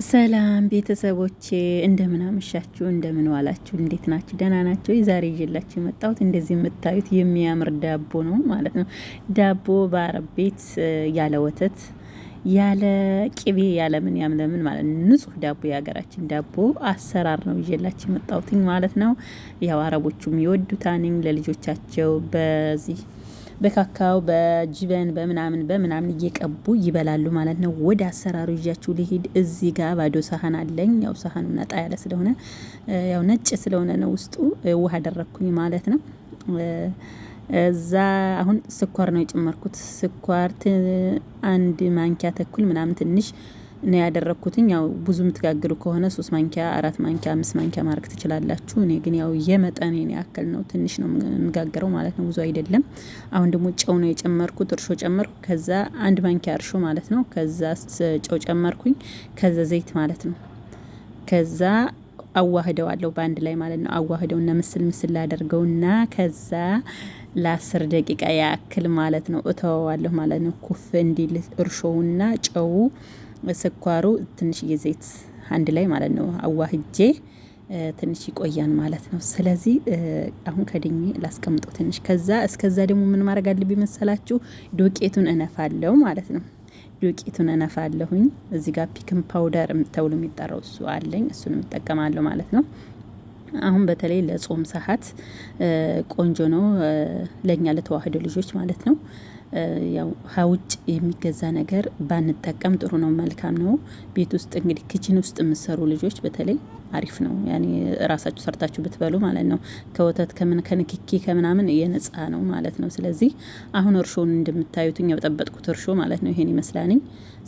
ሰላም ቤተሰቦቼ እንደምን አመሻችሁ፣ እንደምን ዋላችሁ፣ እንዴት ናችሁ? ደህና ናችሁ? ዛሬ ይዤላችሁ የመጣሁት እንደዚህ የምታዩት የሚያምር ዳቦ ነው ማለት ነው። ዳቦ በአረብ ቤት ያለ ወተት ያለ ቅቤ ያለ ምን ያምለምን ማለት ነው። ንጹህ ዳቦ የሀገራችን ዳቦ አሰራር ነው ይዤላችሁ የመጣሁት ማለት ነው። ያው አረቦቹም ይወዱታንኝ ለልጆቻቸው በዚህ በካካው በጅበን በምናምን እየቀቡ ይበላሉ ማለት ነው። ወደ አሰራሩ ይዣችሁ ልሂድ። እዚህ ጋር ባዶ ሳህን አለኝ። ያው ሳህኑ ነጣ ያለ ስለሆነ ያው ነጭ ስለሆነ ነው ውስጡ ውሃ አደረኩኝ ማለት ነው። እዛ አሁን ስኳር ነው የጨመርኩት። ስኳር አንድ ማንኪያ ተኩል ምናምን ትንሽ ነው ያደረኩትኝ። ያው ብዙ የምትጋግሩ ከሆነ 3 ማንኪያ 4 ማንኪያ 5 ማንኪያ ማድረግ ትችላላችሁ። እኔ ግን ያው የመጠኔን ያክል ነው፣ ትንሽ ነው የምጋገረው ማለት ነው፣ ብዙ አይደለም። አሁን ደግሞ ጨው ነው የጨመርኩት፣ እርሾ ጨመርኩ። ከዛ 1 ማንኪያ እርሾ ማለት ነው። ከዛ ጨው ጨመርኩኝ። ከዛ ዘይት ማለት ነው። ከዛ አዋህደዋለሁ በአንድ ላይ ማለት ነው። አዋህደውና ምስል አደርገውና ከዛ ለ10 ደቂቃ ያክል ማለት ነው እተወዋለሁ ማለት ነው። ኩፍ እንዲል እርሾውና ጨው ስኳሩ ትንሽዬ ዘይት አንድ ላይ ማለት ነው አዋህጄ ትንሽ ይቆያን ማለት ነው። ስለዚህ አሁን ከድኜ ላስቀምጠው ትንሽ። ከዛ እስከዛ ደግሞ ምን ማድረግ አለብኝ መሰላችሁ? ዱቄቱን እነፋለሁ ማለት ነው። ዱቄቱን እነፋለሁኝ። እዚህ ጋር ፒክን ፓውደር ተብሎ የሚጠራው እሱ አለኝ፣ እሱንም እጠቀማለሁ ማለት ነው። አሁን በተለይ ለጾም ሰዓት ቆንጆ ነው ለኛ ለተዋህዶ ልጆች ማለት ነው። ያው ሀውጭ የሚገዛ ነገር ባንጠቀም ጥሩ ነው፣ መልካም ነው። ቤት ውስጥ እንግዲህ ኪችን ውስጥ የምትሰሩ ልጆች በተለይ አሪፍ ነው። ያኔ ራሳችሁ ሰርታችሁ ብትበሉ ማለት ነው። ከወተት ከንክኪ ከምናምን የነጻ ነው ማለት ነው። ስለዚህ አሁን እርሾን እንደምታዩትኝ የጠበጥኩት እርሾ ማለት ነው ይሄን ይመስላልኝ።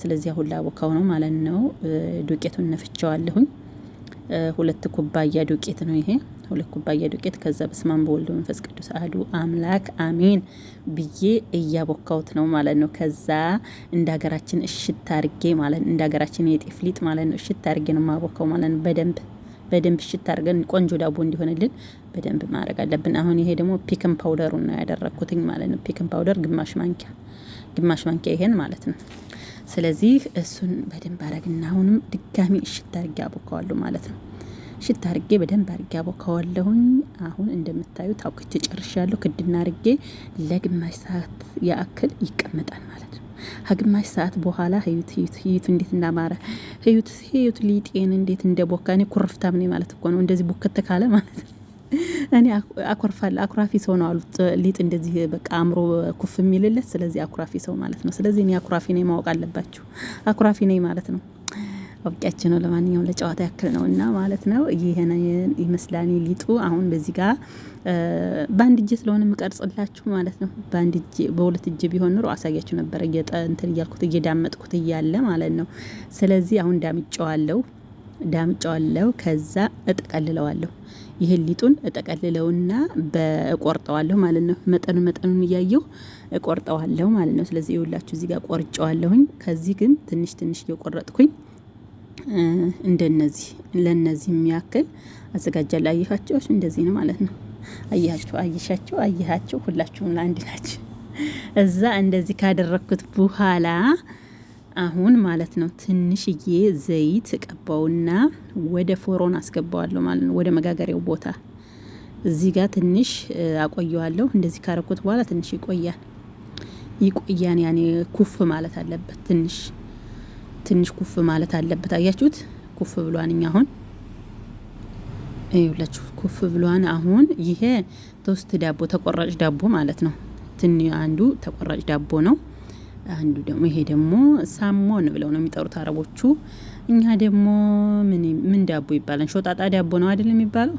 ስለዚህ አሁን ላቦካው ነው ማለት ነው። ዱቄቱን ነፍቼዋለሁኝ። 2 ኩባያ ዱቄት ነው ይሄ፣ 2 ኩባያ ዱቄት። ከዛ በስመ አብ ወወልድ ወመንፈስ ቅዱስ አሐዱ አምላክ አሜን ብዬ እያቦካውት ነው ማለት ነው። ከዛ እንደ ሀገራችን እሽት አርጌ ማለት እንደ ሀገራችን የጤፍ ሊጥ ማለት ነው እሽት አርጌ ነው ማቦካው ማለት ነው። በደንብ እሽት አርገን ቆንጆ ዳቦ እንዲሆንልን በደንብ ማድረግ አለብን። አሁን ይሄ ደግሞ ፒክን ፓውደሩን ነው ያደረኩትኝ ማለት ነው። ፒክን ፓውደር ግማሽ ማንኪያ ይሄን ማለት ነው። ስለዚህ እሱን በደንብ አረግና አሁንም ድጋሚ እሽት አርጌ አቦካዋለሁ ማለት ነው። እሽት አርጌ በደንብ አርጌ አቦካዋለሁኝ። አሁን እንደምታዩት አውክቼ ጨርሻለሁ። ክድና አርጌ ለግማሽ ሰዓት ያክል ይቀመጣል ማለት ነው። ከግማሽ ሰዓት በኋላ ህዩት እንዴት እንዳማረ ህዩት ሊጤን እንዴት እንደቦካ። እኔ ኩርፍታም ነኝ ማለት እኮ ነው። እንደዚህ ቦከተ ካለ ማለት ነው። እኔ አኮርፋለሁ። አኩራፊ ሰው ነው አሉት ሊጥ እንደዚህ በቃ አምሮ ኩፍ የሚልለት። ስለዚህ አኩራፊ ሰው ማለት ነው። ስለዚህ እኔ አኩራፊ ነኝ ማወቅ አለባችሁ። አኩራፊ ነኝ ማለት ነው። አውቂያችን ነው። ለማንኛውም ለጨዋታ ያክል ነው እና ማለት ነው። ይሄን ይመስላል ሊጡ። አሁን በዚህ ጋር በአንድ እጄ ስለሆነ የምቀርጽላችሁ ማለት ነው። በአንድ እጄ በሁለት እጄ ቢሆን ኑሮ አሳያችሁ ነበር፣ እንትን እያልኩት እየዳመጥኩት እያለ ማለት ነው። ስለዚህ አሁን ዳምጫዋለሁ። ከዛ እጠቀልለዋለሁ። ይሄን ሊጡን እጠቀልለውና በእቆርጠዋለሁ ማለት ነው። መጠኑን እያየሁ እቆርጠዋለሁ ማለት ነው። ስለዚህ ይኸውላችሁ እዚህ ጋር ቆርጬዋለሁኝ። ከዚህ ግን ትንሽ እየቆረጥኩኝ እንደነዚህ ለነዚህ የሚያክል አዘጋጃለሁ። አየኋቸው፣ እንደዚህ ነው ማለት ነው። አያችሁ ሁላችሁም ለአንድ ናችሁ። እዛ እንደዚህ ካደረኩት በኋላ አሁን ማለት ነው ትንሽዬ ዘይት ቀባውና ወደ ፎሮን አስገባዋለሁ ማለት ነው። ወደ መጋገሪያው ቦታ እዚህ ጋር ትንሽ አቆየዋለሁ። እንደዚህ ካረኩት በኋላ ትንሽ ይቆያን ያኔ ኩፍ ማለት አለበት። ትንሽ ኩፍ ማለት አለበት። አያችሁት? ኩፍ ብሏንኛ አሁን ይኸውላችሁ ኩፍ ብሏን። አሁን ይሄ ቶስት ዳቦ ተቆራጭ ዳቦ ማለት ነው። አንዱ ተቆራጭ ዳቦ ነው። አንዱ ደግሞ ይሄ ደግሞ ሳሞን ብለው ነው የሚጠሩት አረቦቹ። እኛ ደግሞ ምን ዳቦ ይባላል? ሾጣጣ ዳቦ ነው አይደል የሚባለው?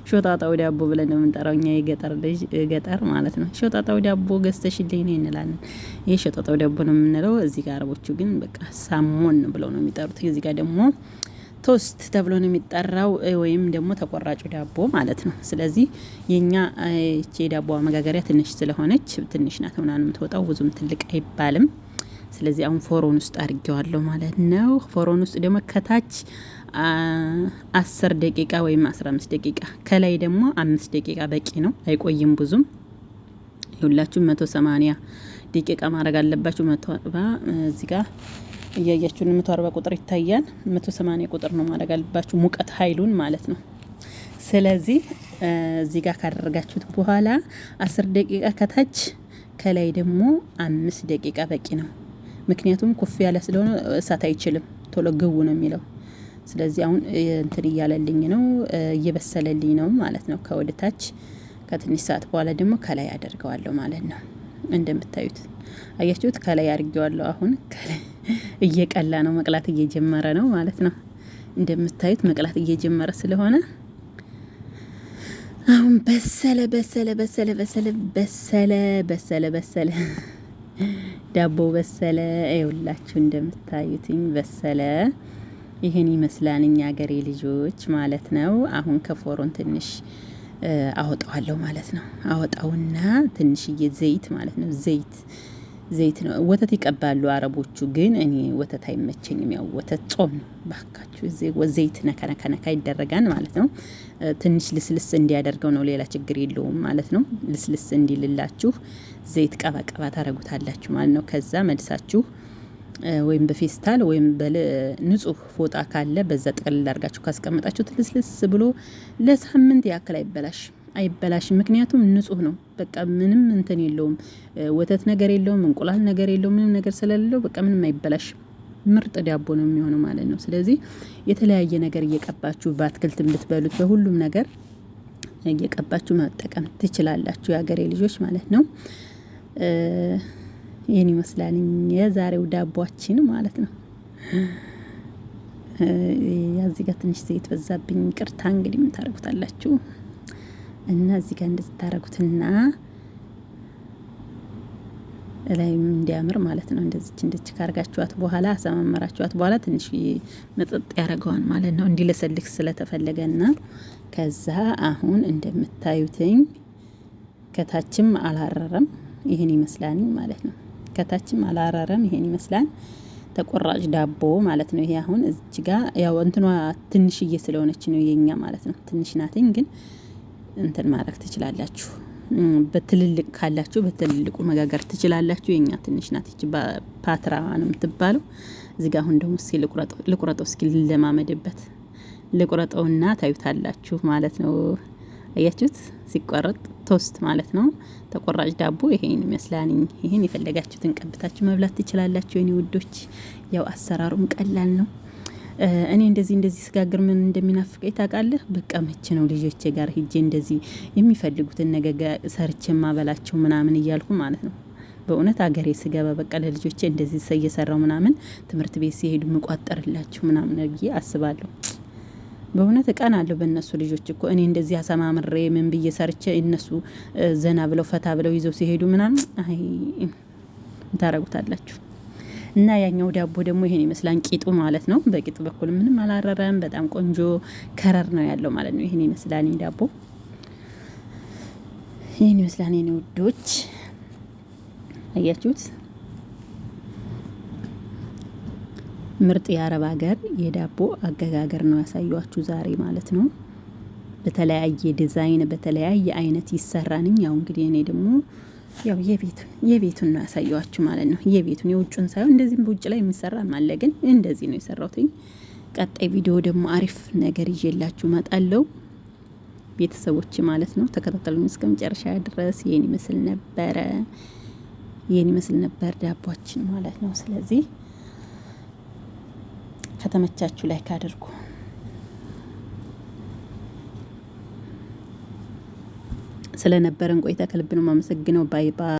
ሾጣጣው ዳቦ ብለን ነው የምንጠራው እኛ ገጠር ማለት ነው። ሾጣጣው ዳቦ ገዝተሽልኝ ነው እንላለን። ይሄ ሾጣጣው ዳቦ ነው የምንለው። እዚህ ጋር አረቦቹ ግን በቃ ሳሞን ብለው ነው የሚጠሩት። እዚህ ጋር ደግሞ ቶስት ተብሎ ነው የሚጠራው፣ ወይም ደግሞ ተቆራጩ ዳቦ ማለት ነው። ስለዚህ የኛ እቺ ዳቦ መጋገሪያ ትንሽ ስለሆነች ትንሽ ናት ምናምን የምትወጣው፣ ብዙም ትልቅ አይባልም። ስለዚህ አሁን ፎሮን ውስጥ አድርጌዋለሁ ማለት ነው። ፎሮን ውስጥ ደግሞ ከታች 10 ደቂቃ ወይም 15 ደቂቃ፣ ከላይ ደግሞ 5 ደቂቃ በቂ ነው፣ አይቆይም ብዙም። ይኸውላችሁ 180 ደቂቃ ማድረግ አለባችሁ። 140 እዚህ ጋር እያያችሁን 140 ቁጥር ይታያል። 180 ቁጥር ነው ማድረግ አለባችሁ፣ ሙቀት ኃይሉን ማለት ነው። ስለዚህ እዚህ ጋር ካደረጋችሁት በኋላ 10 ደቂቃ ከታች ከላይ ደግሞ 5 ደቂቃ በቂ ነው። ምክንያቱም ኩፍ ያለ ስለሆነ እሳት አይችልም፣ ቶሎ ግቡ ነው የሚለው። ስለዚህ አሁን እንትን እያለልኝ ነው፣ እየበሰለልኝ ነው ማለት ነው። ከወደታች ከትንሽ ሰዓት በኋላ ደግሞ ከላይ አደርገዋለሁ ማለት ነው። እንደምታዩት አያችሁት፣ ከላይ አድርጌዋለሁ። አሁን እየቀላ ነው፣ መቅላት እየጀመረ ነው ማለት ነው። እንደምታዩት መቅላት እየጀመረ ስለሆነ አሁን በሰለ በሰለ በሰለ በሰለ በሰለ በሰለ በሰለ ዳቦ በሰለ። ይኸውላችሁ እንደምታዩትኝ በሰለ። ይህን ይመስላል እኛ ሀገሬ ልጆች ማለት ነው። አሁን ከፎሮን ትንሽ አወጣዋለሁ ማለት ነው። አወጣውና ትንሽዬ ዘይት ማለት ነው። ዘይት ነው። ወተት ይቀባሉ አረቦቹ፣ ግን እኔ ወተት አይመቸኝም። ያው ወተት ጾም ነው። ባካችሁ ዘይት ነካ ይደረጋል ማለት ነው። ትንሽ ልስልስ እንዲያደርገው ነው፣ ሌላ ችግር የለውም ማለት ነው። ልስልስ እንዲልላችሁ ዘይት ቀባ ታረጉታላችሁ ማለት ነው። ከዛ መልሳችሁ ወይም በፌስታል ወይም በንጹህ ፎጣ ካለ በዛ ጥቅልል አድርጋችሁ ካስቀመጣችሁት ልስልስ ብሎ ለሳምንት ያክል አይበላሽም። ምክንያቱም ንጹህ ነው። በቃ ምንም እንትን የለውም፣ ወተት ነገር የለውም፣ እንቁላል ነገር የለውም፣ ምንም ነገር ስለሌለው በቃ ምንም አይበላሽም። ምርጥ ዳቦ ነው የሚሆነው ማለት ነው። ስለዚህ የተለያየ ነገር እየቀባችሁ በአትክልት ብትበሉት በሁሉም ነገር እየቀባችሁ መጠቀም ትችላላችሁ፣ የሀገሬ ልጆች ማለት ነው። ይህን ይመስላል የዛሬው ዳቧችን ማለት ነው። እዚህ ጋር ትንሽ ዘይት በዛብኝ፣ ቅርታ እንግዲህ ምን ታረጉታላችሁ። እና እዚህ ጋር እንደዚህ ታረጉትና ላይም እንዲያምር ማለት ነው። እንደዚህ ካርጋችኋት በኋላ አሰማመራችኋት በኋላ ትንሽ መጠጥ ያደርገዋል ማለት ነው፣ እንዲለሰልክ ስለተፈለገና ከዛ አሁን እንደምታዩትኝ ከታችም አላረረም፣ ይሄን ይመስላል ማለት ነው። ከታችም አላረረም፣ ይሄን ይመስላል ተቆራጭ ዳቦ ማለት ነው። ይሄ አሁን እዚህ ጋር ያው እንትኗ ትንሽዬ ስለሆነች ነው የኛ ማለት ነው። ትንሽ ናትኝ፣ ግን እንትን ማድረግ ትችላላችሁ። በትልልቅ ካላችሁ በትልልቁ መጋገር ትችላላችሁ። የኛ ትንሽ ናት፣ እቺ ፓትራ ነው የምትባለው። እዚህ ጋር አሁን ደግሞ እስኪ ልቁረጠው እስኪ ለማመድበት ልቁረጠውና ታዩታላችሁ ማለት ነው። አያችሁት? ሲቆረጥ ቶስት ማለት ነው። ተቆራጭ ዳቦ ይሄን ይመስላል። ይሄን የፈለጋችሁትን ቀብታችሁ መብላት ትችላላችሁ የኔ ውዶች። ያው አሰራሩም ቀላል ነው። እኔ እንደዚህ ስጋግር ምን እንደሚናፍቀኝ ታውቃለህ? በቃ መቼ ነው ልጆቼ ጋር ሂጄ እንደዚህ የሚፈልጉትን ነገር ሰርቼ ማበላቸው ምናምን እያልኩ ማለት ነው። በእውነት አገሬ ስገባ በቃ ለልጆቼ እንደዚህ እየሰራው ምናምን ትምህርት ቤት ሲሄዱ ምቋጠርላችሁ ምናምን ብዬ አስባለሁ። በእውነት እቃን አለው በእነሱ ልጆች እኮ እኔ እንደዚህ አሰማምሬ ምን ብዬ ሰርቼ እነሱ ዘና ብለው ፈታ ብለው ይዘው ሲሄዱ ምናምን አይ ታረጉታላችሁ። እና ያኛው ዳቦ ደግሞ ይሄን ይመስላል ቂጡ ማለት ነው። በቂጡ በኩል ምንም አላረረም። በጣም ቆንጆ ከረር ነው ያለው ማለት ነው። ይሄን ይመስላል ዳቦ፣ ይሄን ይመስላል የኔ ውዶች። አያችሁት? ምርጥ የአረብ ሀገር የዳቦ አገጋገር ነው ያሳያችሁ ዛሬ ማለት ነው። በተለያየ ዲዛይን በተለያየ አይነት ይሰራንኝ። ያው እንግዲህ እኔ ደግሞ ያው የቤቱን ነው ያሳያችሁ ማለት ነው። የቤቱን የውጩን ሳይሆን እንደዚህም በውጭ ላይ የሚሰራ አለ፣ ግን እንደዚህ ነው የሰራሁትኝ። ቀጣይ ቪዲዮ ደግሞ አሪፍ ነገር ይዤላችሁ እመጣለሁ ቤተሰቦች ማለት ነው። ተከታተሉኝ እስከ መጨረሻ ድረስ። ይሄን ይመስል ነበር ዳቧችን ማለት ነው። ስለዚህ ከተመቻችሁ ላይክ አድርጉ። ስለነበረን ቆይታ ከልብ ነው የማመሰግነው። ባይ ባይ።